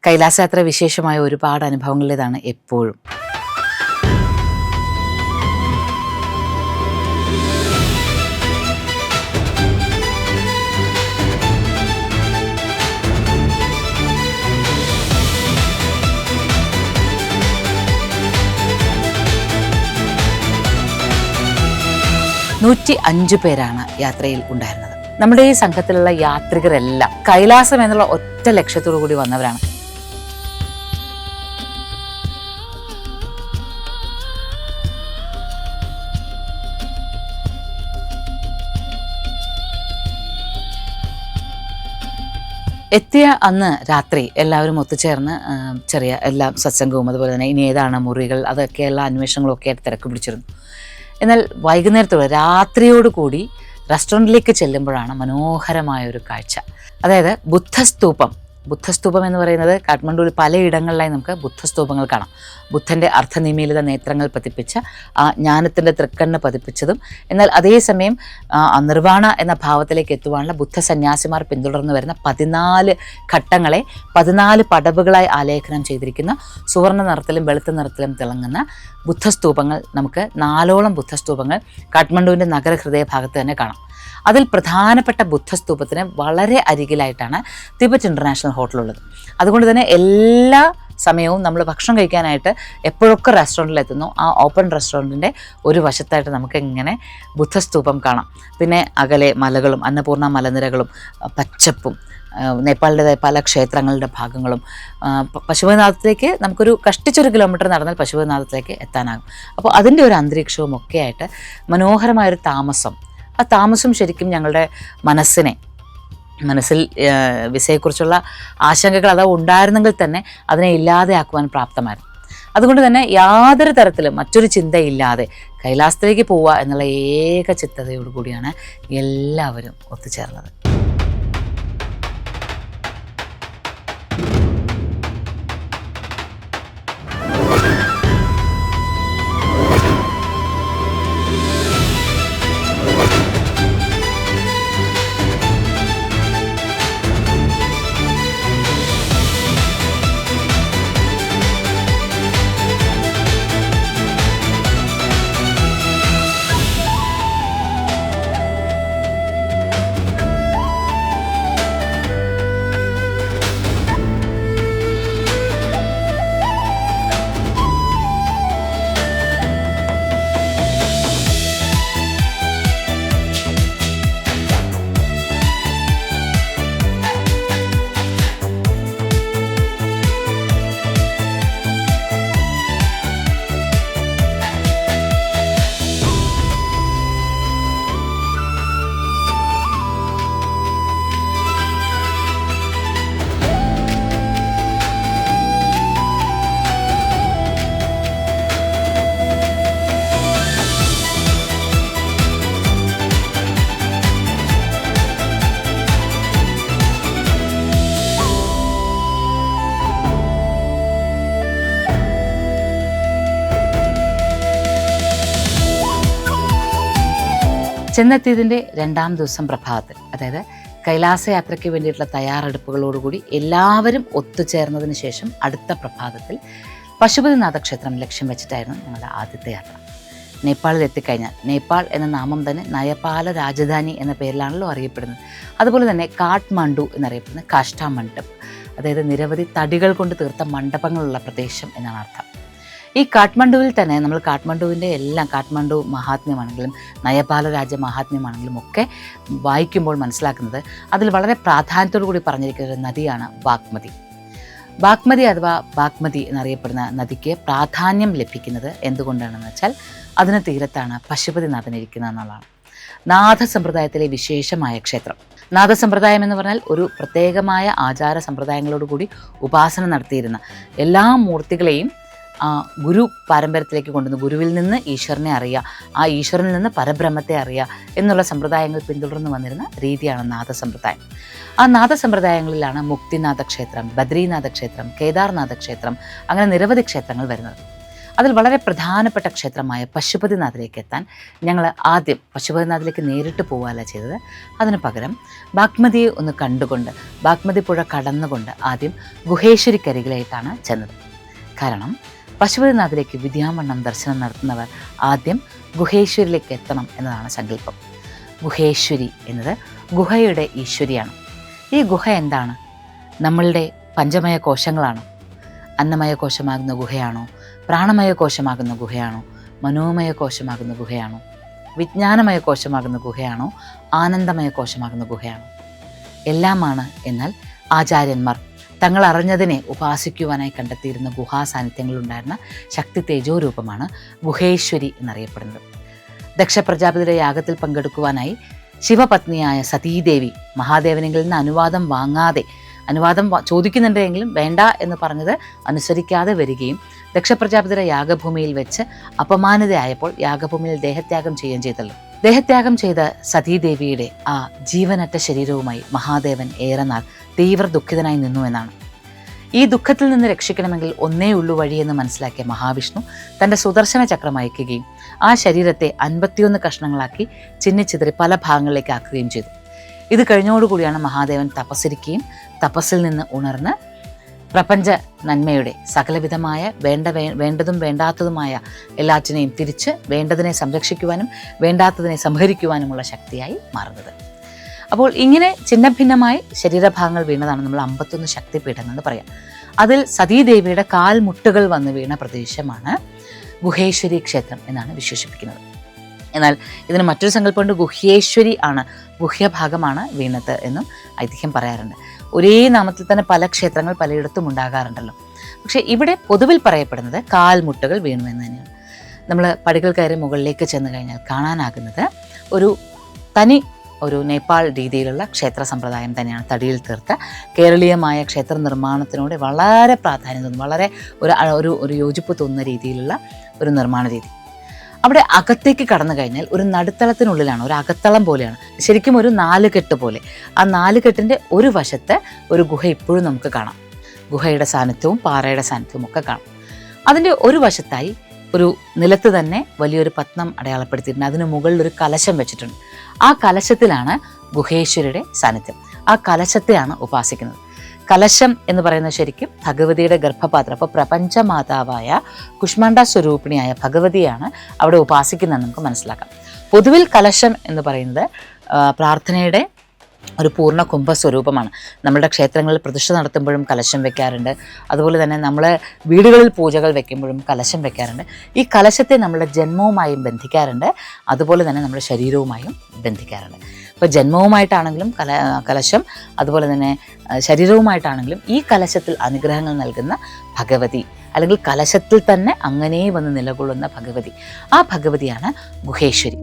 കൈലാസയാത്ര വിശേഷമായ ഒരുപാട് അനുഭവങ്ങളിലേതാണ് എപ്പോഴും. നൂറ്റി പേരാണ് യാത്രയിൽ ഉണ്ടായിരുന്നത്. നമ്മുടെ ഈ സംഘത്തിലുള്ള യാത്രികരെല്ലാം കൈലാസം എന്നുള്ള ഒറ്റ ലക്ഷ്യത്തോടു കൂടി വന്നവരാണ്. എത്തിയ അന്ന് രാത്രി എല്ലാവരും ഒത്തുചേർന്ന് ചെറിയ എല്ലാ സത്സംഗവും അതുപോലെ തന്നെ ഇനി ഏതാണ് മുറികൾ അതൊക്കെയുള്ള അന്വേഷണങ്ങളും ഒക്കെ ആയിട്ട് തിരക്ക് പിടിച്ചിരുന്നു. എന്നാൽ വൈകുന്നേരത്തോടെ രാത്രിയോടുകൂടി റെസ്റ്റോറൻറ്റിലേക്ക് ചെല്ലുമ്പോഴാണ് മനോഹരമായൊരു കാഴ്ച. അതായത് ബുദ്ധസ്തൂപം എന്ന് പറയുന്നത് കാഠ്മണ്ഡുവിൽ പലയിടങ്ങളിലായി നമുക്ക് ബുദ്ധസ്തൂപങ്ങൾ കാണാം. ബുദ്ധൻ്റെ അർത്ഥനിമീലിത നേത്രങ്ങൾ പതിപ്പിച്ച ആ ജ്ഞാനത്തിൻ്റെ തൃക്കണ്ണ് പതിപ്പിച്ചതും എന്നാൽ അതേസമയം നിർവാണ എന്ന ഭാവത്തിലേക്ക് എത്തുവാനുള്ള ബുദ്ധ സന്യാസിമാർ പിന്തുടർന്നു വരുന്ന 14 ഘട്ടങ്ങളെ 14 പടവുകളായി ആലേഖനം ചെയ്തിരിക്കുന്ന സുവർണ്ണ നിറത്തിലും വെളുത്ത നിറത്തിലും തിളങ്ങുന്ന ബുദ്ധസ്തൂപങ്ങൾ നമുക്ക് 4ഓളം ബുദ്ധസ്തൂപങ്ങൾ കാഠ്മണ്ഡുവിൻ്റെ നഗരഹൃദയ ഭാഗത്ത് തന്നെ കാണാം. അതിൽ പ്രധാനപ്പെട്ട ബുദ്ധസ്തൂപത്തിന് വളരെ അരികിലായിട്ടാണ് തിബറ്റ് ഇൻ്റർനാഷണൽ ഹോട്ടലുള്ളത്. അതുകൊണ്ട് തന്നെ എല്ലാ സമയവും നമ്മൾ ഭക്ഷണം കഴിക്കാനായിട്ട് എപ്പോഴൊക്കെ റെസ്റ്റോറൻറ്റിലെത്തുന്നു ആ ഓപ്പൺ റെസ്റ്റോറൻറ്റിൻ്റെ ഒരു വശത്തായിട്ട് നമുക്ക് ഇങ്ങനെ ബുദ്ധസ്തൂപം കാണാം. പിന്നെ അകലെ മലകളും അന്നപൂർണ്ണ മലനിരകളും പച്ചപ്പും നേപ്പാളിൻ്റെതായ പല ക്ഷേത്രങ്ങളുടെ ഭാഗങ്ങളും. പശുപതിനാഥത്തിലേക്ക് നമുക്കൊരു കഷ്ടിച്ചൊരു കിലോമീറ്റർ നടന്നാൽ പശുപതിനാഥത്തിലേക്ക് എത്താനാകും. അപ്പോൾ അതിൻ്റെ ഒരു അന്തരീക്ഷവും ഒക്കെ ആയിട്ട് മനോഹരമായൊരു താമസം. ആ താമസം ശരിക്കും ഞങ്ങളുടെ മനസ്സിൽ വിസയെക്കുറിച്ചുള്ള ആശങ്കകൾ അഥവാ ഉണ്ടായിരുന്നെങ്കിൽ തന്നെ അതിനെ ഇല്ലാതെയാക്കുവാൻ പ്രാപ്തമായിരുന്നു. അതുകൊണ്ട് തന്നെ യാതൊരു തരത്തിലും മറ്റൊരു ചിന്തയില്ലാതെ കൈലാസത്തിലേക്ക് പോവുക എന്നുള്ള ഏക ചിത്തതയോടുകൂടിയാണ് എല്ലാവരും ഒത്തുചേർന്നത്. ചെന്നെത്തിയതിൻ്റെ 2ാം ദിവസം പ്രഭാതത്തിൽ, അതായത് കൈലാസയാത്രയ്ക്ക് വേണ്ടിയിട്ടുള്ള തയ്യാറെടുപ്പുകളോടുകൂടി എല്ലാവരും ഒത്തുചേർന്നതിന് ശേഷം അടുത്ത പ്രഭാതത്തിൽ പശുപതിനാഥ ക്ഷേത്രം ലക്ഷ്യം വെച്ചിട്ടായിരുന്നു ഞങ്ങളുടെ ആദ്യത്തെ യാത്ര. നേപ്പാളിൽ എത്തിക്കഴിഞ്ഞാൽ നേപ്പാൾ എന്ന നാമം തന്നെ നയപാല രാജധാനി എന്ന പേരിലാണല്ലോ അറിയപ്പെടുന്നത്. അതുപോലെ തന്നെ കാഠ്മണ്ഡു എന്നറിയപ്പെടുന്നത് കാഷ്ഠമണ്ഡപ്, അതായത് നിരവധി തടികൾ കൊണ്ട് തീർത്ത മണ്ഡപങ്ങളുള്ള പ്രദേശം എന്നാണ് അർത്ഥം. ഈ കാഠ്മണ്ഡുവിൽ തന്നെ നമ്മൾ കാഠ്മണ്ഡുവിൻ്റെ എല്ലാം കാഠ്മണ്ഡു മഹാത്മ്യമാണെങ്കിലും നയപാല രാജ്യ മഹാത്മ്യമാണെങ്കിലും ഒക്കെ വായിക്കുമ്പോൾ മനസ്സിലാക്കുന്നത് അതിൽ വളരെ പ്രാധാന്യത്തോടു കൂടി പറഞ്ഞിരിക്കുന്ന ഒരു നദിയാണ് ബാഗ്മതി അഥവാ ബാഗ്മതി എന്നറിയപ്പെടുന്ന നദിക്ക് പ്രാധാന്യം ലഭിക്കുന്നത് എന്തുകൊണ്ടാണെന്ന് വെച്ചാൽ അതിന് തീരത്താണ് പശുപതിനാഥൻ ഇരിക്കുന്നത് എന്നുള്ളതാണ്. നാഥസമ്പ്രദായത്തിലെ വിശേഷമായ ക്ഷേത്രം. നാഥസമ്പ്രദായം എന്ന് പറഞ്ഞാൽ ഒരു പ്രത്യേകമായ ആചാര സമ്പ്രദായങ്ങളോടുകൂടി ഉപാസന നടത്തിയിരുന്ന എല്ലാ മൂർത്തികളെയും ഗുരു പാരമ്പര്യത്തിലേക്ക് കൊണ്ടുവന്ന് ഗുരുവിൽ നിന്ന് ഈശ്വരനെ അറിയുക, ആ ഈശ്വരനിൽ നിന്ന് പരബ്രഹ്മത്തെ അറിയുക എന്നുള്ള സമ്പ്രദായങ്ങൾ പിന്തുടർന്ന് വന്നിരുന്ന രീതിയാണ് നാഥസമ്പ്രദായം. ആ നാഥസമ്പ്രദായങ്ങളിലാണ് മുക്തിനാഥ ക്ഷേത്രം, ബദ്രീനാഥ ക്ഷേത്രം, കേദാർനാഥ ക്ഷേത്രം, അങ്ങനെ നിരവധി ക്ഷേത്രങ്ങൾ വരുന്നത്. അതിൽ വളരെ പ്രധാനപ്പെട്ട ക്ഷേത്രമായ പശുപതിനാഥിലേക്ക് എത്താൻ ഞങ്ങൾ ആദ്യം പശുപതിനാഥിലേക്ക് നേരിട്ട് പോവുകയല്ല ചെയ്തത്. അതിന് പകരം ബാഗ്മതിയെ ഒന്ന് കണ്ടുകൊണ്ട് ബാഗ്മതി പുഴ കടന്നുകൊണ്ട് ആദ്യം ഗുഹേശ്വരിക്കരികിലായിട്ടാണ് ചെന്നത്. കാരണം പശുപതിനാഥിലേക്ക് വിദ്യാവണ്ണം ദർശനം നടത്തുന്നവർ ആദ്യം ഗുഹേശ്വരിയിലേക്ക് എത്തണം എന്നതാണ് സങ്കല്പം. ഗുഹേശ്വരി എന്നത് ഗുഹയുടെ ഈശ്വരിയാണ്. ഈ ഗുഹ എന്താണ്? നമ്മളുടെ പഞ്ചമയ കോശങ്ങളാണോ? അന്നമയ കോശമാകുന്ന ഗുഹയാണോ? പ്രാണമയ കോശമാകുന്ന ഗുഹയാണോ? മനോമയ കോശമാകുന്ന ഗുഹയാണോ? വിജ്ഞാനമയ കോശമാകുന്ന ഗുഹയാണോ? ആനന്ദമയ കോശമാകുന്ന ഗുഹയാണോ? എല്ലാമാണ്. എന്നാൽ ആചാര്യന്മാർ തങ്ങൾ അറിഞ്ഞതിനെ ഉപാസിക്കുവാനായി കണ്ടെത്തിയിരുന്ന ഗുഹാസാന്നിധ്യങ്ങളുണ്ടായിരുന്ന ശക്തി തേജോരൂപമാണ് ഗുഹേശ്വരി എന്നറിയപ്പെടുന്നത്. ദക്ഷ പ്രജാപതിയുടെ യാഗത്തിൽ പങ്കെടുക്കുവാനായി ശിവപത്നിയായ സതീദേവി മഹാദേവനെങ്കിൽ നിന്ന് അനുവാദം ചോദിക്കുന്നുണ്ടെങ്കിലും വേണ്ട എന്ന് പറഞ്ഞത് അനുസരിക്കാതെ വരികയും ദക്ഷപ്രജാപതിയുടെ യാഗഭൂമിയിൽ വെച്ച് അപമാനിതയായപ്പോൾ യാഗഭൂമിയിൽ ദേഹത്യാഗം ചെയ്യുകയും ചെയ്തല്ലോ. ദേഹത്യാഗം ചെയ്ത സതീദേവിയുടെ ആ ജീവനറ്റ ശരീരവുമായി മഹാദേവൻ ഏറെ നാൾ തീവ്ര ദുഃഖിതനായി നിന്നു എന്നാണ്. ഈ ദുഃഖത്തിൽ നിന്ന് രക്ഷിക്കണമെങ്കിൽ ഒന്നേ ഉള്ളൂ വഴിയെന്ന് മനസ്സിലാക്കിയ മഹാവിഷ്ണു തൻ്റെ സുദർശന ചക്രം അയക്കുകയും ആ ശരീരത്തെ 51 കഷ്ണങ്ങളാക്കി ചിന്നിച്ചിതറി പല ഭാഗങ്ങളിലേക്ക് ആക്കുകയും ചെയ്തു. ഇത് കഴിഞ്ഞോടുകൂടിയാണ് മഹാദേവൻ തപസ്സിരിക്കുകയും തപസ്സിൽ നിന്ന് ഉണർന്ന് പ്രപഞ്ച നന്മയുടെ സകലവിധമായ വേണ്ടതും വേണ്ടാത്തതുമായ എല്ലാറ്റിനെയും തിരിച്ച് വേണ്ടതിനെ സംരക്ഷിക്കുവാനും വേണ്ടാത്തതിനെ സംഹരിക്കുവാനുമുള്ള ശക്തിയായി മാറുന്നത്. അപ്പോൾ ഇങ്ങനെ ഭിന്നമായി ശരീരഭാഗങ്ങൾ വീണതാണ് നമ്മൾ 51 ശക്തിപീഠങ്ങൾ എന്ന് പറയാം. അതിൽ സതീദേവിയുടെ കാൽമുട്ടുകൾ വന്ന് വീണ പ്രദേശമാണ് ഗുഹേശ്വരി ക്ഷേത്രം എന്നാണ് വിശേഷിപ്പിക്കുന്നത്. എന്നാൽ ഇതിന് മറ്റൊരു സങ്കല്പമുണ്ട്. ഗുഹ്യേശ്വരി ആണ്, ഗുഹ്യഭാഗമാണ് വീണത് എന്നും ഐതിഹ്യം പറയാറുണ്ട്. ഒരേ നാമത്തിൽ തന്നെ പല ക്ഷേത്രങ്ങൾ പലയിടത്തും ഉണ്ടാകാറുണ്ടല്ലോ. പക്ഷേ ഇവിടെ പൊതുവിൽ പറയപ്പെടുന്നത് കാൽമുട്ടുകൾ വീണു എന്ന് തന്നെയാണ്. നമ്മൾ പടികൾ കയറി മുകളിലേക്ക് ചെന്ന് കഴിഞ്ഞാൽ കാണാനാകുന്നത് ഒരു നേപ്പാൾ രീതിയിലുള്ള ക്ഷേത്ര സമ്പ്രദായം തന്നെയാണ്. തടിയിൽ തീർത്ത കേരളീയമായ ക്ഷേത്ര നിർമ്മാണത്തിനോട് വളരെ പ്രാധാന്യം തോന്നുന്നു, വളരെ ഒരു യോജിപ്പ് തോന്നുന്ന രീതിയിലുള്ള ഒരു നിർമ്മാണ രീതി. അവിടെ അകത്തേക്ക് കടന്നു കഴിഞ്ഞാൽ ഒരു നടുത്തളത്തിനുള്ളിലാണ്, ഒരു അകത്തളം പോലെയാണ്, ശരിക്കും ഒരു 4 കെട്ട് പോലെ. ആ 4 കെട്ടിൻ്റെ ഒരു വശത്ത് ഒരു ഗുഹ ഇപ്പോഴും നമുക്ക് കാണാം. ഗുഹയുടെ സാന്നിധ്യവും പാറയുടെ സാന്നിധ്യവും ഒക്കെ കാണാം. അതിൻ്റെ ഒരു വശത്തായി ഒരു നിലത്ത് തന്നെ വലിയൊരു പത്മം അടയാളപ്പെടുത്തിയിട്ടുണ്ട്. അതിന് മുകളിൽ ഒരു കലശം വെച്ചിട്ടുണ്ട്. ആ കലശത്തിലാണ് ഗുഹേശ്വരിയുടെ സാന്നിധ്യം. ആ കലശത്തെയാണ് ഉപാസിക്കുന്നത്. കലശം എന്ന് പറയുന്നത് ശരിക്കും ഭഗവതിയുടെ ഗർഭപാത്രം. അപ്പോൾ പ്രപഞ്ചമാതാവായ കുഷ്മാണ്ഡ സ്വരൂപിണിയായ ഭഗവതിയാണ് അവിടെ ഉപാസിക്കുന്നതെന്ന് നമുക്ക് മനസ്സിലാക്കാം. പൊതുവിൽ കലശം എന്ന് പറയുന്നത് പ്രാർത്ഥനയുടെ ഒരു പൂർണ്ണ കുംഭസ്വരൂപമാണ്. നമ്മളുടെ ക്ഷേത്രങ്ങളിൽ പ്രതിഷ്ഠ നടത്തുമ്പോഴും കലശം വെക്കാറുണ്ട്. അതുപോലെ തന്നെ നമ്മൾ വീടുകളിൽ പൂജകൾ വെക്കുമ്പോഴും കലശം വെക്കാറുണ്ട്. ഈ കലശത്തെ നമ്മുടെ ജന്മവുമായും ബന്ധിക്കാറുണ്ട്, അതുപോലെ തന്നെ നമ്മുടെ ശരീരവുമായും ബന്ധിക്കാറുണ്ട്. ഇപ്പോൾ ജന്മവുമായിട്ടാണെങ്കിലും കലശം, അതുപോലെ തന്നെ ശരീരവുമായിട്ടാണെങ്കിലും ഈ കലശത്തിൽ അനുഗ്രഹങ്ങൾ നൽകുന്ന ഭഗവതി, അല്ലെങ്കിൽ കലശത്തിൽ തന്നെ അങ്ങനെ വന്ന് നിലകൊള്ളുന്ന ഭഗവതി, ആ ഭഗവതിയാണ് ഗുഹേശ്വരി.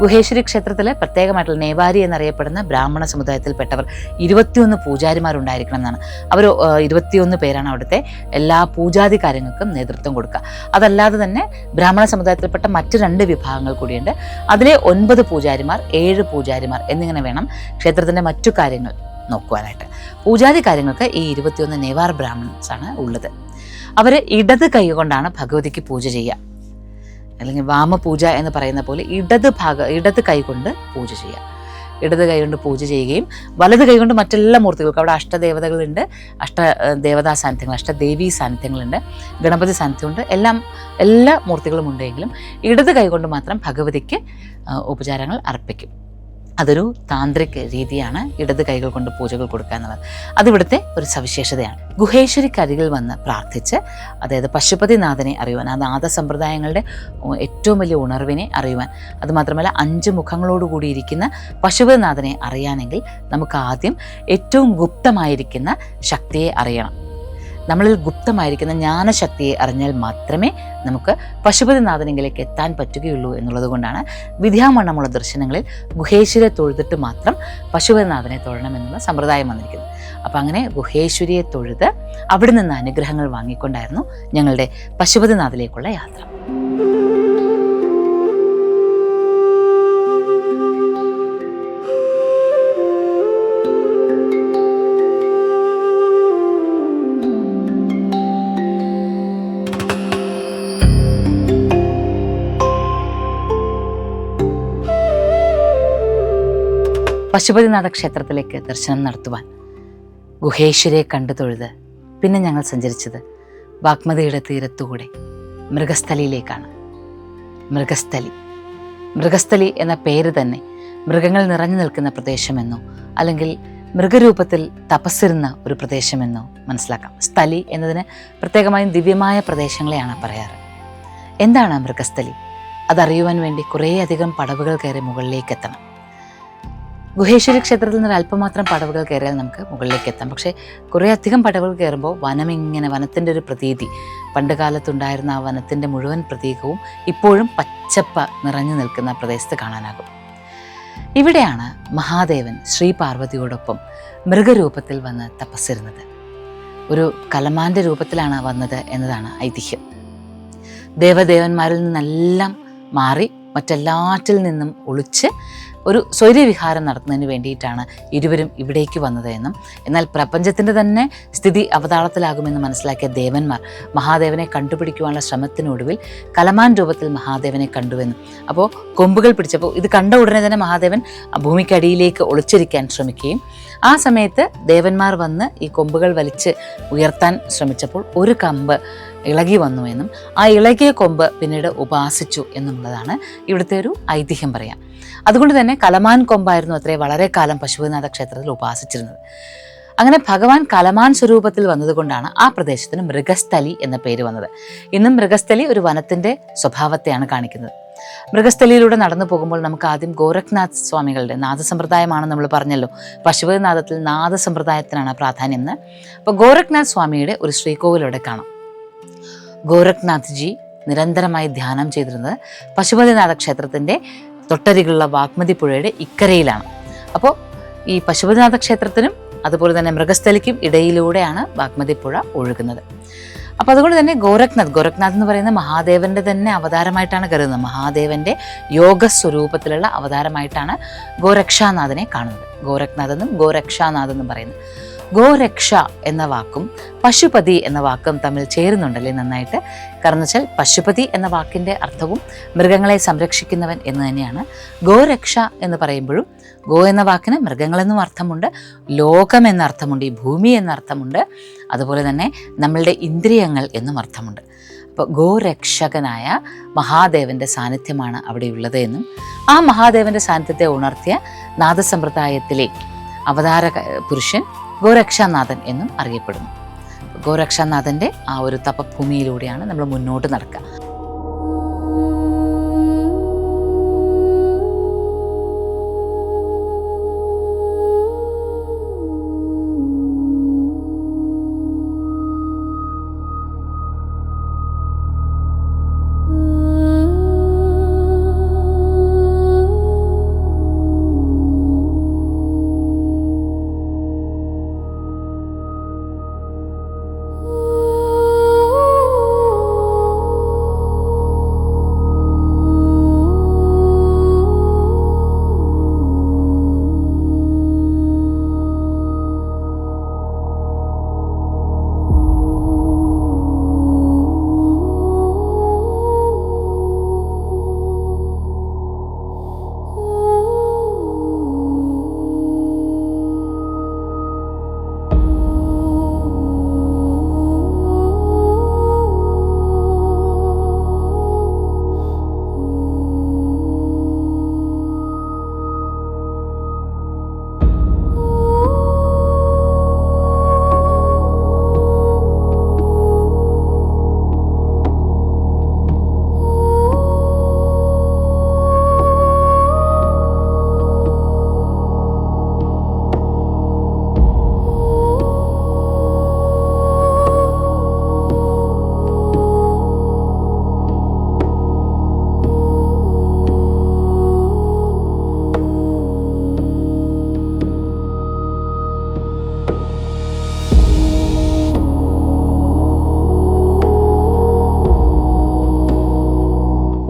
ഗുഹേശ്വരി ക്ഷേത്രത്തിൽ പ്രത്യേകമായിട്ടുള്ള നേവാരി എന്നറിയപ്പെടുന്ന ബ്രാഹ്മണ സമുദായത്തിൽപ്പെട്ടവർ 21 പൂജാരിമാരുണ്ടായിരിക്കണം എന്നാണ്. അവർ 21 പേരാണ് അവിടുത്തെ എല്ലാ പൂജാതി കാര്യങ്ങൾക്കും നേതൃത്വം കൊടുക്കുക. അതല്ലാതെ തന്നെ ബ്രാഹ്മണ സമുദായത്തിൽപ്പെട്ട മറ്റ് 2 വിഭാഗങ്ങൾ കൂടിയുണ്ട്. അതിലെ 9 പൂജാരിമാർ, 7 പൂജാരിമാർ എന്നിങ്ങനെ വേണം ക്ഷേത്രത്തിൻ്റെ മറ്റു കാര്യങ്ങൾ നോക്കുവാനായിട്ട്. പൂജാതി കാര്യങ്ങൾക്ക് ഈ 21 നേവാർ ബ്രാഹ്മൺസ് ആണ് ഉള്ളത്. അവർ ഇടത് കൈ കൊണ്ടാണ് ഭഗവതിക്ക് പൂജ ചെയ്യുക, അല്ലെങ്കിൽ വാമപൂജ എന്ന് പറയുന്ന പോലെ ഇടത് കൈ കൊണ്ട് പൂജ ചെയ്യുക. ഇടത് കൈ കൊണ്ട് പൂജ ചെയ്യുകയും വലത് കൈ കൊണ്ട് മറ്റെല്ലാ മൂർത്തികൾക്കും, അവിടെ അഷ്ടദേവതകളുണ്ട്, അഷ്ടദേവതാ സാന്നിധ്യങ്ങൾ, അഷ്ടദേവീ സാന്നിധ്യങ്ങളുണ്ട്, ഗണപതി സാന്നിധ്യമുണ്ട്, എല്ലാ മൂർത്തികളും ഉണ്ടെങ്കിലും ഇടത് കൈ കൊണ്ട് മാത്രം ഭഗവതിക്ക് ഉപചാരങ്ങൾ അർപ്പിക്കും. അതൊരു താന്ത്രിക് രീതിയാണ്, ഇടത് കൈകൾ കൊണ്ട് പൂജകൾ കൊടുക്കുക എന്നുള്ളത്. അതിവിടുത്തെ ഒരു സവിശേഷതയാണ്. ഗുഹേശ്വരിക്കരികിൽ വന്ന് പ്രാർത്ഥിച്ച്, അതായത് പശുപതിനാഥനെ അറിയുവാൻ, ആ നാദസമ്പ്രദായങ്ങളുടെ ഏറ്റവും വലിയ ഉണർവിനെ അറിയുവാൻ, അതുമാത്രമല്ല 5 മുഖങ്ങളോടുകൂടിയിരിക്കുന്ന പശുപതിനാഥനെ അറിയാനെങ്കിൽ നമുക്ക് ആദ്യം ഏറ്റവും ഗുപ്തമായിരിക്കുന്ന ശക്തിയെ അറിയണം. നമ്മളിൽ ഗുപ്തമായിരിക്കുന്ന ജ്ഞാനശക്തിയെ അറിഞ്ഞാൽ മാത്രമേ നമുക്ക് പശുപതിനാഥനെങ്കിലേക്ക് എത്താൻ പറ്റുകയുള്ളൂ എന്നുള്ളത് കൊണ്ടാണ് വിദ്യാമണ്ണമുള്ള ദർശനങ്ങളിൽ ഗുഹേശ്വരിയെ തൊഴുതിട്ട് മാത്രം പശുപതിനാഥനെ തൊഴണമെന്നുള്ള സമ്പ്രദായം വന്നിരിക്കുന്നത്. അപ്പം അങ്ങനെ ഗുഹേശ്വരിയെ തൊഴുത് അവിടെ നിന്ന് അനുഗ്രഹങ്ങൾ വാങ്ങിക്കൊണ്ടായിരുന്നു ഞങ്ങളുടെ പശുപതിനാഥിലേക്കുള്ള യാത്ര. പശുപതിനാഥ ക്ഷേത്രത്തിലേക്ക് ദർശനം നടത്തുവാൻ ഗുഹേശ്വരിയെ കണ്ടു തൊഴുത് പിന്നെ ഞങ്ങൾ സഞ്ചരിച്ചത് വാഗ്മതിയുടെ തീരത്തുകൂടെ മൃഗസ്ഥലിയിലേക്കാണ്. മൃഗസ്ഥലി എന്ന പേര് തന്നെ മൃഗങ്ങൾ നിറഞ്ഞു നിൽക്കുന്ന പ്രദേശമെന്നോ അല്ലെങ്കിൽ മൃഗരൂപത്തിൽ തപസ്സിരുന്ന ഒരു പ്രദേശമെന്നോ മനസ്സിലാക്കാം. സ്ഥലി എന്നതിന് പ്രത്യേകമായും ദിവ്യമായ പ്രദേശങ്ങളെയാണ് പറയാറ്. എന്താണ് മൃഗസ്ഥലി? അതറിയുവാൻ വേണ്ടി കുറേയധികം പടവുകൾ കയറി മുകളിലേക്ക് എത്തണം. ഗുഹേശ്വരി ക്ഷേത്രത്തിൽ നിന്ന് അല്പമാത്രം പടവുകൾ കയറിയാൽ നമുക്ക് മുകളിലേക്ക് എത്താം. പക്ഷേ കുറേ അധികം പടവുകൾ കയറുമ്പോൾ വനത്തിൻ്റെ ഒരു പ്രതീതി, പണ്ട് കാലത്തുണ്ടായിരുന്ന ആ വനത്തിൻ്റെ മുഴുവൻ പ്രതീകവും ഇപ്പോഴും പച്ചപ്പ നിറഞ്ഞു നിൽക്കുന്ന പ്രദേശത്ത് കാണാനാകും. ഇവിടെയാണ് മഹാദേവൻ ശ്രീ പാർവതിയോടൊപ്പം മൃഗരൂപത്തിൽ വന്ന് തപസ്സിരുന്നത്. ഒരു കലമാൻ്റെ രൂപത്തിലാണ് വന്നത് എന്നതാണ് ഐതിഹ്യം. ദേവദേവന്മാരിൽ നിന്നെല്ലാം മാറി മറ്റെല്ലാറ്റിൽ നിന്നും ഒളിച്ച് ഒരു സ്വൈര്യവിഹാരം നടത്തുന്നതിന് വേണ്ടിയിട്ടാണ് ഇരുവരും ഇവിടേക്ക് വന്നത് എന്നും, എന്നാൽ പ്രപഞ്ചത്തിൻ്റെ തന്നെ സ്ഥിതി അവതാളത്തിലാകുമെന്ന് മനസ്സിലാക്കിയ ദേവന്മാർ മഹാദേവനെ കണ്ടുപിടിക്കുവാനുള്ള ശ്രമത്തിനൊടുവിൽ കലമാൻ രൂപത്തിൽ മഹാദേവനെ കണ്ടുവെന്നും, അപ്പോൾ കൊമ്പുകൾ പിടിച്ചപ്പോൾ ഇത് കണ്ട ഉടനെ തന്നെ മഹാദേവൻ ഭൂമിക്കടിയിലേക്ക് ഒളിച്ചിരിക്കാൻ ശ്രമിക്കുകയും ആ സമയത്ത് ദേവന്മാർ വന്ന് ഈ കൊമ്പുകൾ വലിച്ച് ഉയർത്താൻ ശ്രമിച്ചപ്പോൾ ഒരു കമ്പ് ഇളകി വന്നുവെന്നും ആ ഇളകിയ കൊമ്പ് പിന്നീട് ഉപാസിച്ചു എന്നുള്ളതാണ് ഇവിടുത്തെ ഒരു ഐതിഹ്യം പറയാം. അതുകൊണ്ട് തന്നെ കലമാൻ കൊമ്പായിരുന്നു അത്രേ വളരെ കാലം പശുപതിനാഥ ക്ഷേത്രത്തിൽ ഉപാസിച്ചിരുന്നത്. അങ്ങനെ ഭഗവാൻ കലമാൻ സ്വരൂപത്തിൽ വന്നതുകൊണ്ടാണ് ആ പ്രദേശത്തിന് മൃഗസ്ഥലി എന്ന പേര് വന്നത്. ഇന്നും മൃഗസ്ഥലി ഒരു വനത്തിൻ്റെ സ്വഭാവത്തെയാണ് കാണിക്കുന്നത്. മൃഗസ്ഥലിയിലൂടെ നടന്നു പോകുമ്പോൾ നമുക്ക് ആദ്യം ഗോരഖ്നാഥ് സ്വാമികളുടെ നാദസമ്പ്രദായമാണെന്ന് നമ്മൾ പറഞ്ഞല്ലോ. പശുപതിനാഥത്തിൽ നാദസമ്പ്രദായത്തിനാണ് പ്രാധാന്യം എന്ന്. അപ്പോൾ ഗോരഖ്നാഥ് സ്വാമിയുടെ ഒരു ശ്രീകോവിലൂടെ കാണാം. ഗോരഖ്നാഥ് ജി നിരന്തരമായി ധ്യാനം ചെയ്തിരുന്നത് പശുപതിനാഥ ക്ഷേത്രത്തിൻ്റെ തൊട്ടരികിലുള്ള വാഗ്മതി പുഴയുടെ ഇക്കരയിലാണ്. അപ്പോൾ ഈ പശുപതിനാഥ ക്ഷേത്രത്തിനും അതുപോലെ തന്നെ മൃഗസ്ഥലിക്കും ഇടയിലൂടെയാണ് വാഗ്മതി പുഴ ഒഴുകുന്നത്. അപ്പോൾ അതുകൊണ്ട് തന്നെ ഗോരഖ്നാഥ് എന്ന് പറയുന്ന മഹാദേവന്റെ തന്നെ അവതാരമായിട്ടാണ് കരുതുന്നത്. മഹാദേവന്റെ യോഗസ്വരൂപത്തിലുള്ള അവതാരമായിട്ടാണ് ഗോരക്ഷാനാഥനെ കാണുന്നത്. ഗോരഖ്നാഥ് എന്നും ഗോരക്ഷാനാഥ് എന്നും പറയുന്നത്. ഗോരക്ഷ എന്ന വാക്കും പശുപതി എന്ന വാക്കും തമ്മിൽ ചേരുന്നുണ്ടല്ലേ നന്നായിട്ട്. കാരണം വെച്ചാൽ പശുപതി എന്ന വാക്കിൻ്റെ അർത്ഥവും മൃഗങ്ങളെ സംരക്ഷിക്കുന്നവൻ എന്ന് തന്നെയാണ്. ഗോരക്ഷ എന്ന് പറയുമ്പോഴും ഗോ എന്ന വാക്കിന് മൃഗങ്ങളെന്നും അർത്ഥമുണ്ട്, ലോകം എന്ന അർത്ഥമുണ്ട്, ഈ ഭൂമി എന്ന അർത്ഥമുണ്ട്, അതുപോലെ തന്നെ നമ്മളുടെ ഇന്ദ്രിയങ്ങൾ എന്നും അർത്ഥമുണ്ട്. അപ്പോൾ ഗോരക്ഷകനായ മഹാദേവന്റെ സാന്നിധ്യമാണ് അവിടെ ഉള്ളത് എന്നും ആ മഹാദേവന്റെ സാന്നിധ്യത്തെ ഉണർത്തിയ നാദസമ്പ്രദായത്തിലെ അവതാര പുരുഷൻ ഗോരക്ഷാനാഥൻ എന്നും അറിയപ്പെടുന്നു. ഗോരക്ഷാനാഥൻ്റെ ആ ഒരു തപഭൂമിയിലൂടെയാണ് നമ്മൾ മുന്നോട്ട് നടക്കുക.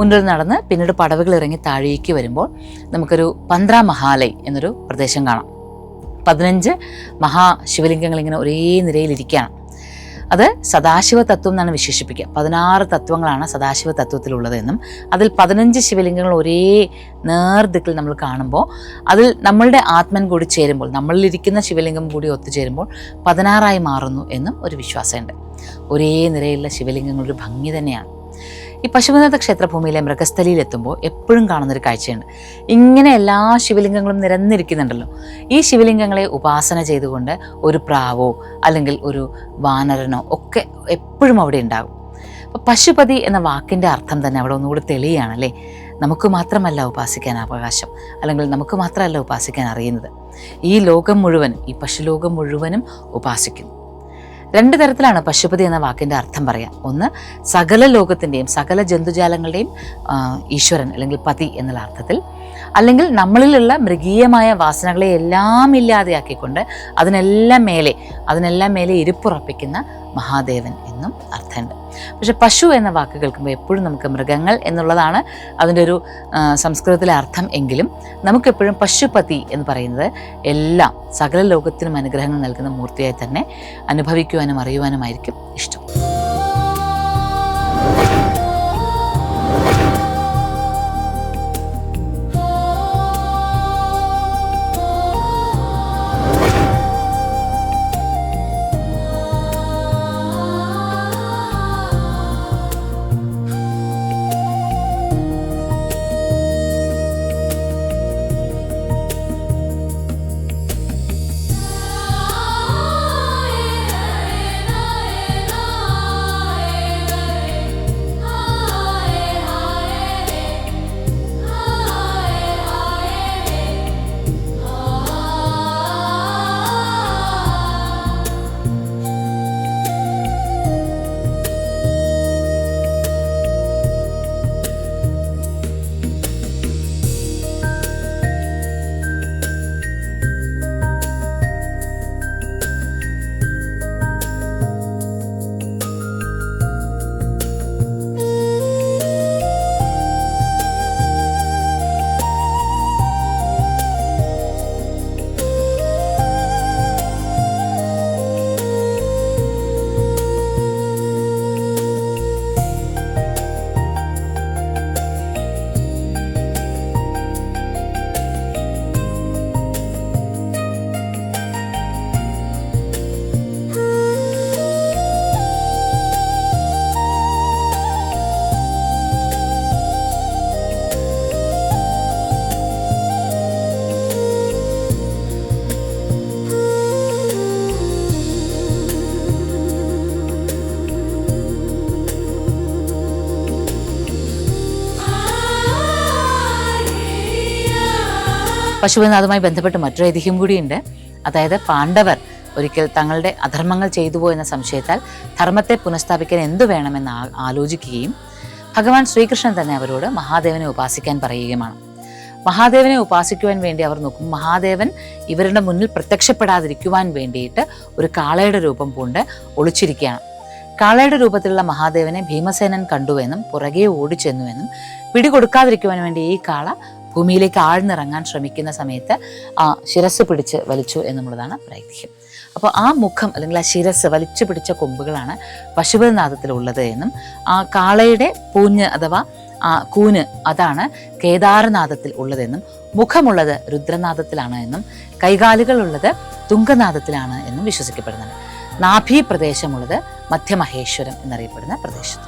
മുന്നിൽ നടന്ന് പിന്നീട് പടവുകൾ ഇറങ്ങി താഴേക്ക് വരുമ്പോൾ നമുക്കൊരു 12 മഹാലൈ എന്നൊരു പ്രദേശം കാണാം. 15 മഹാശിവലിംഗങ്ങൾ ഇങ്ങനെ ഒരേ നിരയിലിരിക്കുകയാണ്. അത് സദാശിവ തത്വം എന്നാണ് വിശേഷിപ്പിക്കുക. 16 തത്വങ്ങളാണ് സദാശിവ തത്വത്തിലുള്ളതെന്നും അതിൽ 15 ശിവലിംഗങ്ങൾ ഒരേ നേർദിക്കിൽ നമ്മൾ കാണുമ്പോൾ അതിൽ നമ്മളുടെ ആത്മൻ കൂടി ചേരുമ്പോൾ, നമ്മളിലിരിക്കുന്ന ശിവലിംഗം കൂടി ഒത്തുചേരുമ്പോൾ 16ആയി മാറുന്നു എന്നും ഒരു വിശ്വാസമുണ്ട്. ഒരേ നിരയിലുള്ള ശിവലിംഗങ്ങളൊരു ഭംഗി തന്നെയാണ്. ഈ പശുപതിനാഥ ക്ഷേത്രഭൂമിയിലെ മൃഗസ്ഥലിയിലെത്തുമ്പോൾ എപ്പോഴും കാണുന്നൊരു കാഴ്ചയുണ്ട്. ഇങ്ങനെ എല്ലാ ശിവലിംഗങ്ങളും നിരന്നിരിക്കുന്നുണ്ടല്ലോ. ഈ ശിവലിംഗങ്ങളെ ഉപാസന ചെയ്തുകൊണ്ട് ഒരു പ്രാവോ അല്ലെങ്കിൽ ഒരു വാനരനോ ഒക്കെ എപ്പോഴും അവിടെ ഉണ്ടാകും. അപ്പോൾ പശുപതി എന്ന വാക്കിൻ്റെ അർത്ഥം തന്നെ അവിടെ ഒന്നുകൂടി തെളിയുകയാണല്ലേ. നമുക്ക് മാത്രമല്ല ഉപാസിക്കാൻ അവകാശം, അല്ലെങ്കിൽ നമുക്ക് മാത്രമല്ല ഉപാസിക്കാൻ അറിയുന്നത്. ഈ ലോകം മുഴുവൻ, ഈ പശുലോകം മുഴുവനും ഉപാസിക്കുന്നു. 2 തരത്തിലാണ് പശുപതി എന്ന വാക്കിൻ്റെ അർത്ഥം പറയാം. ഒന്ന്, സകല ലോകത്തിൻ്റെയും സകല ജന്തുജാലങ്ങളുടെയും ഈശ്വരൻ അല്ലെങ്കിൽ പതി എന്നുള്ള അർത്ഥത്തിൽ, അല്ലെങ്കിൽ നമ്മളിലുള്ള മൃഗീയമായ വാസനകളെ എല്ലാം ഇല്ലാതെയാക്കിക്കൊണ്ട് അതിനെല്ലാം മേലെ ഇരിപ്പുറപ്പിക്കുന്ന മഹാദേവൻ എന്നും അർത്ഥമുണ്ട്. പക്ഷെ പശു എന്ന വാക്ക് കേൾക്കുമ്പോൾ എപ്പോഴും നമുക്ക് മൃഗങ്ങൾ എന്നുള്ളതാണ് അതിൻ്റെ ഒരു സംസ്കൃതത്തിലെ അർത്ഥം എങ്കിലും നമുക്കെപ്പോഴും പശുപതി എന്ന് പറയുന്നത് എല്ലാം സകല ലോകത്തിനും അനുഗ്രഹങ്ങൾ നൽകുന്ന മൂർത്തിയായി തന്നെ അനുഭവിക്കുവാനും അറിയുവാനുമായിരിക്കും ഇഷ്ടം. പശുപതിനാഥുമായി ബന്ധപ്പെട്ട് മറ്റൊരു ഐതിഹ്യം കൂടിയുണ്ട്. അതായത് പാണ്ഡവർ ഒരിക്കൽ തങ്ങളുടെ അധർമ്മങ്ങൾ ചെയ്തു പോയെന്ന സംശയത്താൽ ധർമ്മത്തെ പുനഃസ്ഥാപിക്കാൻ എന്തു വേണമെന്ന് ആലോചിക്കുകയും ഭഗവാൻ ശ്രീകൃഷ്ണൻ തന്നെ അവരോട് മഹാദേവനെ ഉപാസിക്കാൻ പറയുകയുമാണ്. മഹാദേവനെ ഉപാസിക്കുവാൻ വേണ്ടി അവർ നോക്കും. മഹാദേവൻ ഇവരുടെ മുന്നിൽ പ്രത്യക്ഷപ്പെടാതിരിക്കുവാൻ വേണ്ടിയിട്ട് ഒരു കാളയുടെ രൂപം പൂണ്ട് ഒളിച്ചിരിക്കുകയാണ്. കാളയുടെ രൂപത്തിലുള്ള മഹാദേവനെ ഭീമസേനൻ കണ്ടുവെന്നും പുറകെ ഓടിച്ചെന്നുവെന്നും പിടികൊടുക്കാതിരിക്കുവാൻ വേണ്ടി ഈ കാള ഭൂമിയിലേക്ക് ആഴ്ന്നിറങ്ങാൻ ശ്രമിക്കുന്ന സമയത്ത് ആ ശിരസ് പിടിച്ച് വലിച്ചു എന്നുള്ളതാണ് ഐതിഹ്യം. അപ്പോൾ ആ മുഖം അല്ലെങ്കിൽ ആ ശിരസ് വലിച്ചു പിടിച്ച കൊമ്പുകളാണ് പശുപതിനാഥത്തിലുള്ളത് എന്നും ആ കാളയുടെ പൂഞ്ഞ് അഥവാ ആ കൂന് അതാണ് കേദാരനാഥത്തിൽ ഉള്ളതെന്നും മുഖമുള്ളത് രുദ്രനാഥത്തിലാണ് എന്നും കൈകാലുകളുള്ളത് തുംഗനാഥത്തിലാണ് എന്നും വിശ്വസിക്കപ്പെടുന്നുണ്ട്. നാഭി പ്രദേശമുള്ളത് മധ്യമഹേശ്വരം എന്നറിയപ്പെടുന്ന പ്രദേശത്ത്.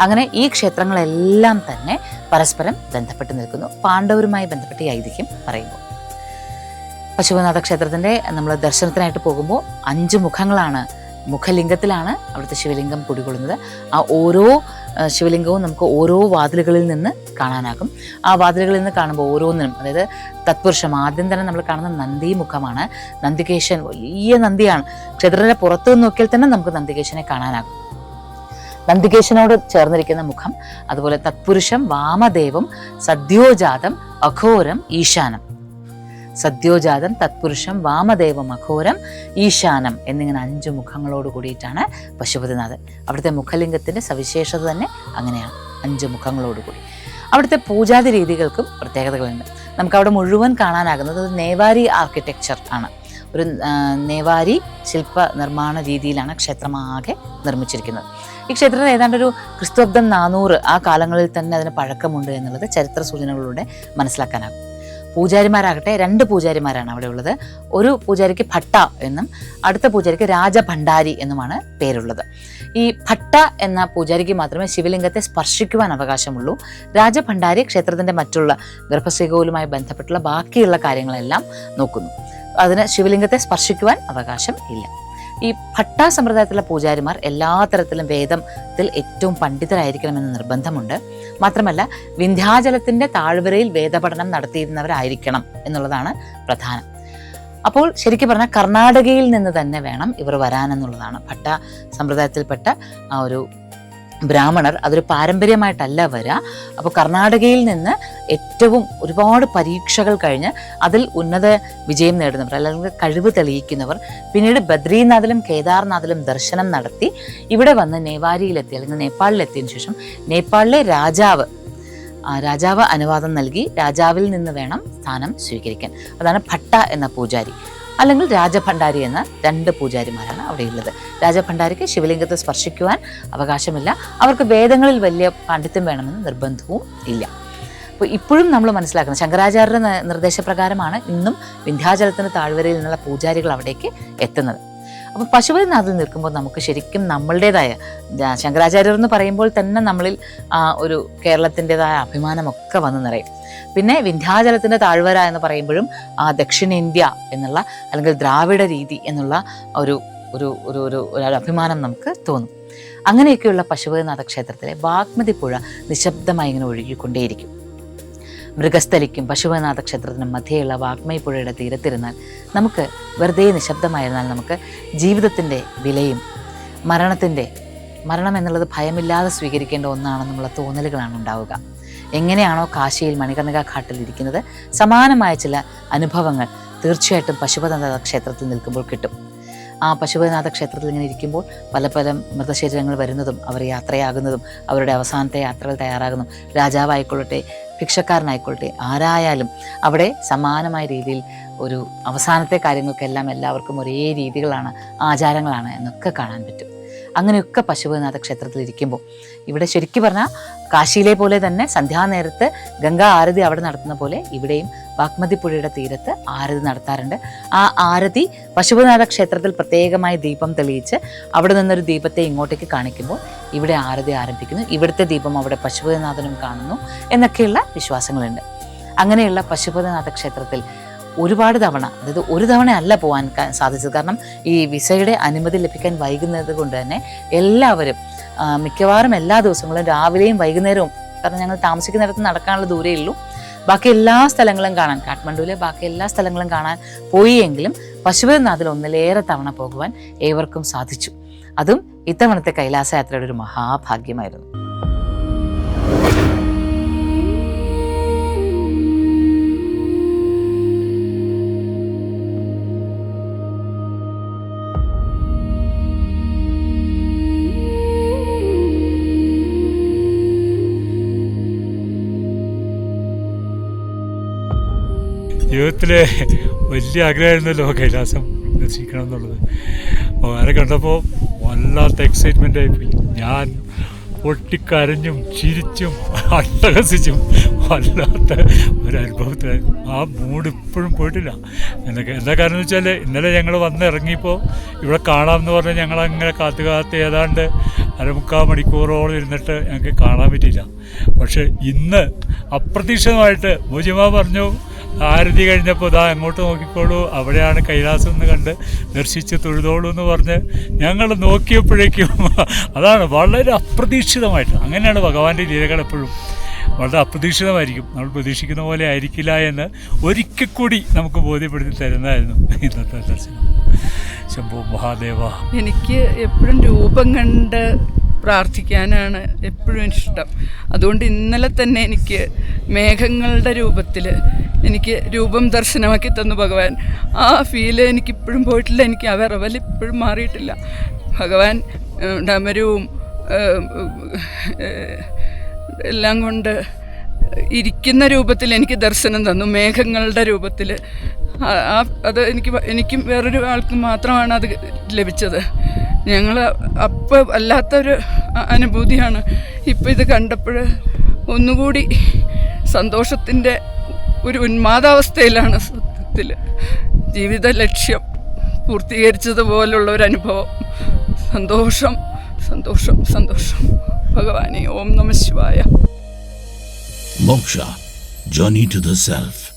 അങ്ങനെ ഈ ക്ഷേത്രങ്ങളെല്ലാം തന്നെ പരസ്പരം ബന്ധപ്പെട്ട് നിൽക്കുന്നു. പാണ്ഡവരുമായി ബന്ധപ്പെട്ട് ഈ ഐതിഹ്യം പറയുമ്പോൾ പശുപതിനാഥ ക്ഷേത്രത്തിൻ്റെ നമ്മൾ ദർശനത്തിനായിട്ട് പോകുമ്പോൾ 5 മുഖങ്ങളാണ്, മുഖലിംഗത്തിലാണ് അവിടുത്തെ ശിവലിംഗം കുടികൊള്ളുന്നത്. ആ ഓരോ ശിവലിംഗവും നമുക്ക് ഓരോ വാതിലുകളിൽ നിന്ന് കാണാനാകും. ആ വാതിലുകളിൽ നിന്ന് കാണുമ്പോൾ ഓരോന്നിനും, അതായത് തത്പുരുഷം ആദ്യം തന്നെ നമ്മൾ കാണുന്ന നന്ദി മുഖമാണ്. നന്ദികേശൻ വലിയ നന്ദിയാണ്. ക്ഷേത്രത്തിൻ്റെ പുറത്തു നിന്ന് നോക്കിയാൽ തന്നെ നമുക്ക് നന്ദികേശനെ കാണാനാകും. നന്ദികേശനോട് ചേർന്നിരിക്കുന്ന മുഖം, അതുപോലെ തത്പുരുഷം വാമദേവം സദ്യോജാതം അഘോരം ഈശാനം. സദ്യോജാതം, തത്പുരുഷം, വാമദേവം, അഘോരം, ഈശാനം എന്നിങ്ങനെ 5 മുഖങ്ങളോട് കൂടിയിട്ടാണ് പശുപതിനാഥൻ. അവിടുത്തെ മുഖലിംഗത്തിൻ്റെ സവിശേഷത തന്നെ അങ്ങനെയാണ്, 5 മുഖങ്ങളോട് കൂടി. അവിടുത്തെ പൂജാതി രീതികൾക്കും പ്രത്യേകതകളുണ്ട്. നമുക്കവിടെ മുഴുവൻ കാണാനാകുന്നത് നേവാരി ആർക്കിടെക്ചർ ആണ്. ഒരു നേവാരി ശില്പ നിർമ്മാണ രീതിയിലാണ് ക്ഷേത്രമാകെ നിർമ്മിച്ചിരിക്കുന്നത്. ഈ ക്ഷേത്രത്തിൽ ഏതാണ്ട് ഒരു ക്രിസ്തുബ്ദം 400 ആ കാലങ്ങളിൽ തന്നെ അതിന് പഴക്കമുണ്ട് എന്നുള്ളത് ചരിത്ര സൂചനകളിലൂടെ മനസ്സിലാക്കാനാകും. പൂജാരിമാരാകട്ടെ 2 പൂജാരിമാരാണ് അവിടെ ഉള്ളത്. ഒരു പൂജാരിക്ക് ഭട്ട എന്നും അടുത്ത പൂജാരിക്ക് രാജഭണ്ഡാരി എന്നുമാണ് പേരുള്ളത്. ഈ ഭട്ട എന്ന പൂജാരിക്ക് മാത്രമേ ശിവലിംഗത്തെ സ്പർശിക്കുവാൻ അവകാശമുള്ളൂ. രാജഭണ്ഡാരി ക്ഷേത്രത്തിന്റെ മറ്റുള്ള ഗർഭശ്രീകോവിലുമായി ബന്ധപ്പെട്ടുള്ള ബാക്കിയുള്ള കാര്യങ്ങളെല്ലാം നോക്കുന്നു. അതിന് ശിവലിംഗത്തെ സ്പർശിക്കുവാൻ അവകാശം ഇല്ല. ഈ ഭട്ട സമ്പ്രദായത്തിലുള്ള പൂജാരിമാർ എല്ലാ തരത്തിലും വേദത്തിൽ ഏറ്റവും പണ്ഡിതരായിരിക്കണമെന്ന് നിർബന്ധമുണ്ട്. മാത്രമല്ല വിന്ധ്യാചലത്തിന്റെ താഴ്വരയിൽ വേദപഠനം നടത്തിയിരുന്നവരായിരിക്കണം എന്നുള്ളതാണ് പ്രധാനം. അപ്പോൾ ശരിക്കും പറഞ്ഞാൽ കർണാടകയിൽ നിന്ന് തന്നെ വേണം ഇവർ വരാനെന്നുള്ളതാണ്. ഭട്ട സമ്പ്രദായത്തിൽപ്പെട്ട ആ ഒരു ബ്രാഹ്മണർ അതൊരു പാരമ്പര്യമായിട്ടല്ല വരിക. അപ്പോൾ കർണാടകയിൽ നിന്ന് ഏറ്റവും ഒരുപാട് പരീക്ഷകൾ കഴിഞ്ഞ് അതിൽ ഉന്നത വിജയം നേടുന്നവർ അല്ലെങ്കിൽ കഴിവ് തെളിയിക്കുന്നവർ പിന്നീട് ബദ്രീനാഥിലും കേദാർനാഥിലും ദർശനം നടത്തി ഇവിടെ വന്ന് നേവാരിയിലെത്തി അല്ലെങ്കിൽ നേപ്പാളിലെത്തിയതിനു ശേഷം നേപ്പാളിലെ രാജാവ് അനുവാദം നൽകി രാജാവിൽ നിന്ന് വേണം സ്ഥാനം സ്വീകരിക്കാൻ. അതാണ് ഭട്ട എന്ന പൂജാരി. അല്ലെങ്കിൽ രാജഭണ്ഡാരി എന്ന 2 പൂജാരിമാരാണ് അവിടെയുള്ളത്. രാജഭണ്ഡാരിക്ക് ശിവലിംഗത്തെ സ്പർശിക്കുവാൻ അവകാശമില്ല. അവർക്ക് വേദങ്ങളിൽ വലിയ പാണ്ഡിത്യം വേണമെന്ന് നിർബന്ധവും ഇല്ല. അപ്പോൾ ഇപ്പോഴും നമ്മൾ മനസ്സിലാക്കുന്നത് ശങ്കരാചാര്യരുടെ നിർദ്ദേശപ്രകാരമാണ് ഇന്നും വിന്ധ്യാചലത്തിന് താഴ്വരയിൽ നിന്നുള്ള പൂജാരികൾ അവിടേക്ക് എത്തുന്നത്. അപ്പോൾ പശുപതിനാഥിൽ നിൽക്കുമ്പോൾ നമുക്ക് ശരിക്കും നമ്മളുടേതായ ശങ്കരാചാര്യർ എന്ന് പറയുമ്പോൾ തന്നെ നമ്മളിൽ ഒരു കേരളത്തിൻ്റെതായ അഭിമാനമൊക്കെ വന്നു നിറയും. പിന്നെ വിന്ധ്യാചലത്തിൻ്റെ താഴ്വര എന്ന് പറയുമ്പോഴും ദക്ഷിണേന്ത്യ എന്നുള്ള അല്ലെങ്കിൽ ദ്രാവിഡ രീതി എന്നുള്ള ഒരു ഒരു ഒരു ഒരു അഭിമാനം നമുക്ക് തോന്നും. അങ്ങനെയൊക്കെയുള്ള പശുപതിനാഥ ക്ഷേത്രത്തിലെ വാഗ്മതി പുഴ നിശബ്ദമായി ഇങ്ങനെ ഒഴുകിക്കൊണ്ടേയിരിക്കും. മൃഗസ്ഥലിക്കും പശുപതിനാഥ ക്ഷേത്രത്തിനും മധ്യയുള്ള വാഗ്മയി പുഴയുടെ തീരത്തിരുന്നാൽ നമുക്ക് വെറുതെ നിശബ്ദമായിരുന്നാൽ നമുക്ക് ജീവിതത്തിൻ്റെ വിലയും മരണം എന്നുള്ളത് ഭയമില്ലാതെ സ്വീകരിക്കേണ്ട ഒന്നാണെന്നുള്ള തോന്നലുകളാണ് ഉണ്ടാവുക. എങ്ങനെയാണോ കാശിയിൽ മണികർണിക ഘാട്ടിൽ ഇരിക്കുന്നത് സമാനമായ ചില അനുഭവങ്ങൾ തീർച്ചയായിട്ടും പശുപതിനാഥ ക്ഷേത്രത്തിൽ നിൽക്കുമ്പോൾ കിട്ടും. ആ പശുപതിനാഥ ക്ഷേത്രത്തിൽ ഇങ്ങനെ ഇരിക്കുമ്പോൾ പല മൃതശരീരങ്ങൾ വരുന്നതും അവർ യാത്രയാകുന്നതും അവരുടെ അവസാനത്തെ യാത്രകൾ തയ്യാറാകുന്നു. രാജാവായിക്കൊള്ളട്ടെ ഭിക്ഷക്കാരനായിക്കൊള്ളട്ടെ ആരായാലും അവിടെ സമാനമായ രീതിയിൽ ഒരു അവസാനത്തെ കാര്യങ്ങൾക്കെല്ലാം എല്ലാവർക്കും ഒരേ രീതികളാണ്, ആചാരങ്ങളാണ് എന്നൊക്കെ കാണാൻ പറ്റും. അങ്ങനെയൊക്കെ പശുപതിനാഥ ക്ഷേത്രത്തിൽ ഇരിക്കുമ്പോൾ ഇവിടെ ശരിക്കും പറഞ്ഞാൽ കാശിയിലെ പോലെ തന്നെ സന്ധ്യാനേരത്ത് ഗംഗാ ആരതി അവിടെ നടത്തുന്ന പോലെ ഇവിടെയും വാഗ്മതി പുഴയുടെ തീരത്ത് ആരതി നടത്താറുണ്ട്. ആ ആരതി പശുപതിനാഥ ക്ഷേത്രത്തിൽ പ്രത്യേകമായി ദീപം തെളിയിച്ച് അവിടെ നിന്നൊരു ദീപത്തെ ഇങ്ങോട്ടേക്ക് കാണിക്കുമ്പോൾ ഇവിടെ ആരതി ആരംഭിക്കുന്നു. ഇവിടുത്തെ ദീപം അവിടെ പശുപതിനാഥനും കാണുന്നു എന്നൊക്കെയുള്ള വിശ്വാസങ്ങളുണ്ട്. അങ്ങനെയുള്ള പശുപതിനാഥ ക്ഷേത്രത്തിൽ ഒരുപാട് തവണ, അതായത് ഒരു തവണ അല്ല പോകാൻ സാധിച്ചത്. കാരണം ഈ വിസയുടെ അനുമതി ലഭിക്കാൻ വൈകുന്നത് കൊണ്ട് തന്നെ എല്ലാവരും മിക്കവാറും എല്ലാ ദിവസങ്ങളും രാവിലെയും വൈകുന്നേരവും, കാരണം ഞങ്ങൾ താമസിക്കുന്നിടത്ത് നടക്കാനുള്ള ദൂരേ ഉള്ളൂ, ബാക്കി എല്ലാ സ്ഥലങ്ങളും കാണാൻ, കാഠ്മണ്ഡുവിലെ ബാക്കി എല്ലാ സ്ഥലങ്ങളും കാണാൻ പോയെങ്കിലും പശുപതിനാഥിൽ ഒന്നിലേറെ തവണ പോകുവാൻ ഏവർക്കും സാധിച്ചു. അതും ഇത്തവണത്തെ കൈലാസയാത്രയുടെ ഒരു മഹാഭാഗ്യമായിരുന്നു. ജീവിതത്തിലെ വലിയ ആഗ്രഹമായിരുന്നല്ലോ കൈലാസം ദർശിക്കണം എന്നുള്ളത്. അങ്ങനെ കണ്ടപ്പോൾ വല്ലാത്ത എക്സൈറ്റ്മെൻ്റ് ആയിപ്പോയി. ഞാൻ പൊട്ടിക്കരഞ്ഞും ചിരിച്ചും അട്ടഹസിച്ചും വല്ലാത്ത ഒരനുഭവത്തിലായിരുന്നു. ആ മൂഡ് ഇപ്പോഴും പോയിട്ടില്ല. എന്താ കാരണം എന്ന് വെച്ചാൽ ഇന്നലെ ഞങ്ങൾ വന്നിറങ്ങിയപ്പോൾ ഇവിടെ കാണാമെന്ന് പറഞ്ഞാൽ ഞങ്ങളങ്ങനെ കാത്ത് ഏതാണ്ട് 1/4 മണിക്കൂറോളം ഇരുന്നിട്ട് ഞങ്ങൾക്ക് കാണാൻ പറ്റിയില്ല. പക്ഷേ ഇന്ന് അപ്രതീക്ഷിതമായിട്ട് മോജിമ പറഞ്ഞു, ആരതി കഴിഞ്ഞപ്പോൾ ഇതാ അങ്ങോട്ട് നോക്കിക്കോളൂ, അവിടെയാണ് കൈലാസം എന്ന് കണ്ട് ദർശിച്ച് തൊഴുതോളൂ എന്ന് പറഞ്ഞ് ഞങ്ങൾ നോക്കിയപ്പോഴേക്കും അതാണ് വളരെ അപ്രതീക്ഷിതമായിട്ട്. അങ്ങനെയാണ് ഭഗവാന്റെ ലീലകൾ എപ്പോഴും വളരെ അപ്രതീക്ഷിതമായിരിക്കും. നമ്മൾ പ്രതീക്ഷിക്കുന്ന പോലെ ആയിരിക്കില്ല എന്ന് ഒരിക്കൽ കൂടി നമുക്ക് ബോധ്യപ്പെടുത്തി തരുന്നതായിരുന്നു ഇന്നത്തെ ദർശനം. ശംഭോ മഹാദേവ. എനിക്ക് എപ്പോഴും രൂപം കണ്ട് പ്രാർത്ഥിക്കാനാണ് എപ്പോഴും ഇഷ്ടം. അതുകൊണ്ട് ഇന്നലെ തന്നെ എനിക്ക് മേഘങ്ങളുടെ രൂപത്തിൽ എനിക്ക് രൂപം ദർശനമാക്കി തന്നു ഭഗവാൻ. ആ ഫീല് എനിക്കിപ്പോഴും പോയിട്ടില്ല. എനിക്ക് ആ വിറവൽ ഇപ്പോഴും മാറിയിട്ടില്ല. ഭഗവാൻ ഡമരവും എല്ലാം കൊണ്ട് ഇരിക്കുന്ന രൂപത്തിൽ എനിക്ക് ദർശനം തന്നു, മേഘങ്ങളുടെ രൂപത്തിൽ. അത് എനിക്കും വേറൊരു ആൾക്കും മാത്രമാണ് അത് ലഭിച്ചത്. ഞങ്ങൾ അപ്പോൾ വല്ലാത്തൊരു അനുഭൂതിയാണ്. ഇപ്പം ഇത് കണ്ടപ്പോൾ ഒന്നുകൂടി സന്തോഷത്തിൻ്റെ ഒരു ഉന്മാദാവസ്ഥയിലാണ്. സത്യത്തിൽ ജീവിത ലക്ഷ്യം പൂർത്തീകരിച്ചതുപോലുള്ള ഒരു അനുഭവം. സന്തോഷം സന്തോഷം സന്തോഷം. ഭഗവാനെ, ഓം നമഃ ശിവായ. Moksha, Journey to the Self.